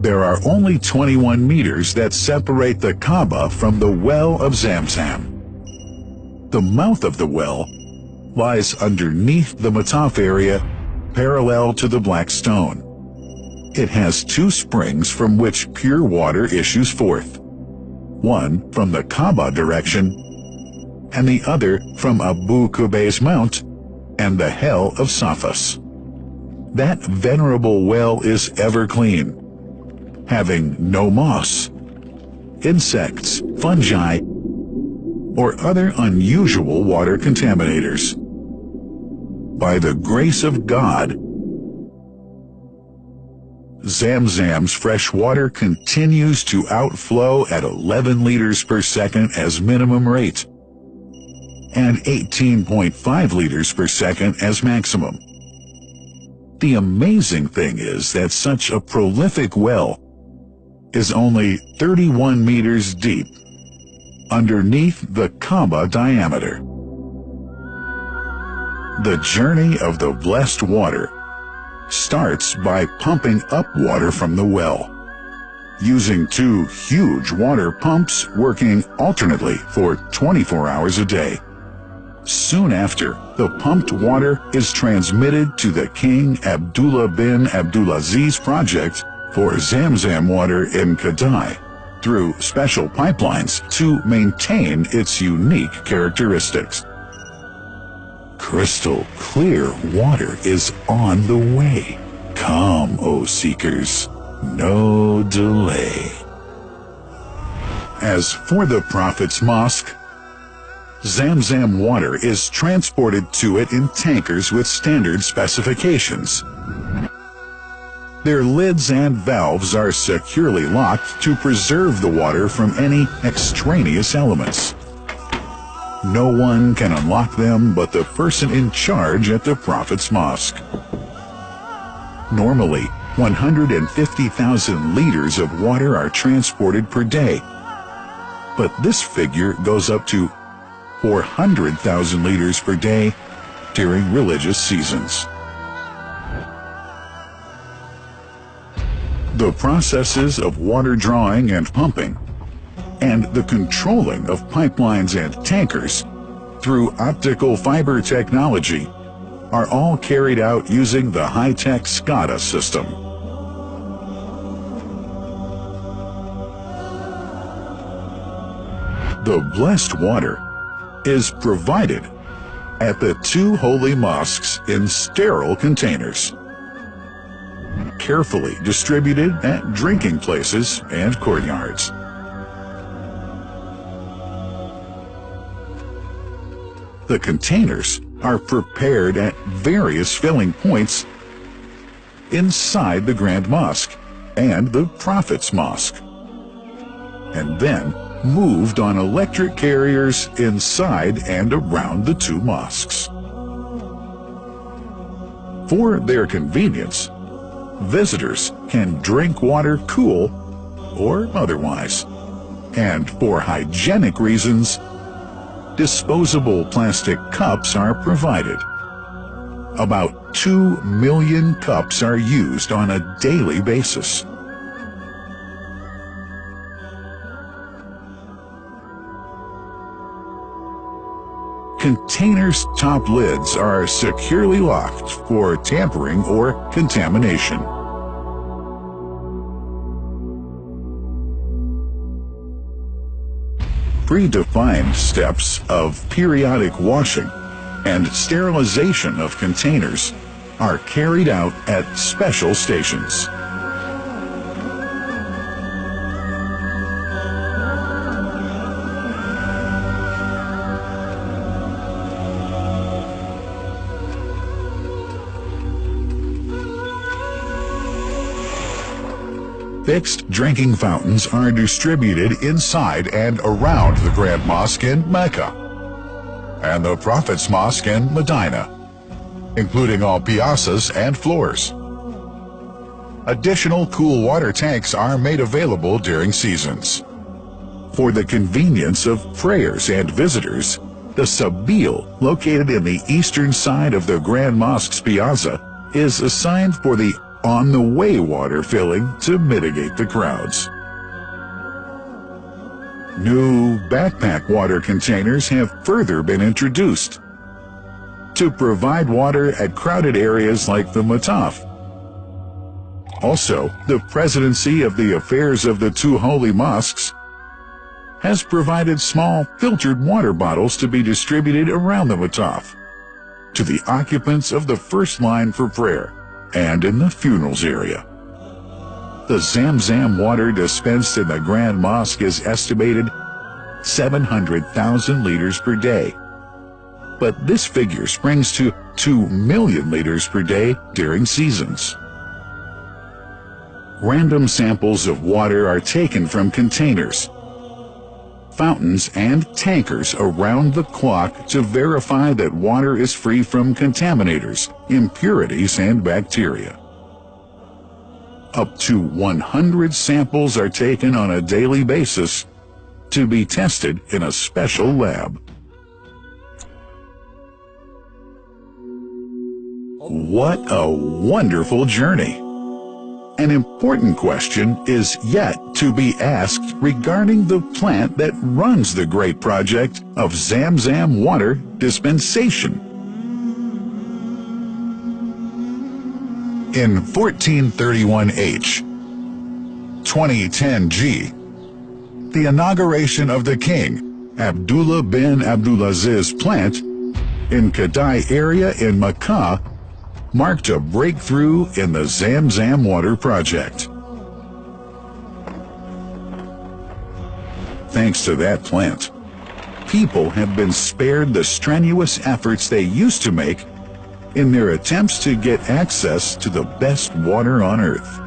There are only 21 meters that separate the Kaaba from the well of Zamzam. The mouth of the well lies underneath the Mataf area, parallel to the black stone. It has two springs from which pure water issues forth, one from the Kaaba direction and the other from Abu Qubay's mount and the hell of Safas. That venerable well is ever clean, having no moss, insects, fungi, or other unusual water contaminators. By the grace of God, Zamzam's fresh water continues to outflow at 11 liters per second as minimum rate and 18.5 liters per second as maximum. The amazing thing is that such a prolific well is only 31 meters deep underneath the Kaaba diameter. The journey of the blessed water starts by pumping up water from the well, using two huge water pumps working alternately for 24 hours a day. Soon after, the pumped water is transmitted to the King Abdullah bin Abdulaziz project for Zamzam water in Kadai through special pipelines to maintain its unique characteristics. Crystal clear water is on the way. Come, O seekers, no delay. As for the Prophet's Mosque, Zamzam water is transported to it in tankers with standard specifications. Their lids and valves are securely locked to preserve the water from any extraneous elements. No one can unlock them but the person in charge at the Prophet's Mosque. Normally, 150,000 liters of water are transported per day, but this figure goes up to 400,000 liters per day during religious seasons. The processes of water drawing and pumping, and the controlling of pipelines and tankers through optical fiber technology are all carried out using the high-tech SCADA system. The blessed water is provided at the two holy mosques in sterile containers, carefully distributed at drinking places and courtyards. The containers are prepared at various filling points inside the Grand Mosque and the Prophet's Mosque, and then moved on electric carriers inside and around the two mosques. For their convenience, visitors can drink water cool or otherwise, and for hygienic reasons, disposable plastic cups are provided. About 2 million cups are used on a daily basis. Containers' top lids are securely locked for tampering or contamination. Predefined steps of periodic washing and sterilization of containers are carried out at special stations. Fixed drinking fountains are distributed inside and around the Grand Mosque in Mecca and the Prophet's Mosque in Medina, including all piazzas and floors. Additional cool water tanks are made available during seasons. For the convenience of prayers and visitors, the Sabil, located in the eastern side of the Grand Mosque's piazza, is assigned for the on-the-way water filling to mitigate the crowds. New backpack water containers have further been introduced to provide water at crowded areas like the Makah. Also, the Presidency of the Affairs of the Two Holy Mosques has provided small filtered water bottles to be distributed around the Makah to the occupants of the first line for prayer and in the funerals area. The Zamzam water dispensed in the Grand Mosque is estimated 700,000 liters per day, but this figure springs to 2 million liters per day during seasons. Random samples of water are taken from containers, fountains, and tankers around the clock to verify that water is free from contaminators, impurities, and bacteria. Up to 100 samples are taken on a daily basis to be tested in a special lab. What a wonderful journey! An important question is yet to be asked regarding the plant that runs the great project of Zamzam water dispensation. In 1431H, 2010G, the inauguration of the King Abdullah bin Abdulaziz plant in Kadai area in Makah marked a breakthrough in the Zamzam water project. Thanks to that plant, people have been spared the strenuous efforts they used to make in their attempts to get access to the best water on earth.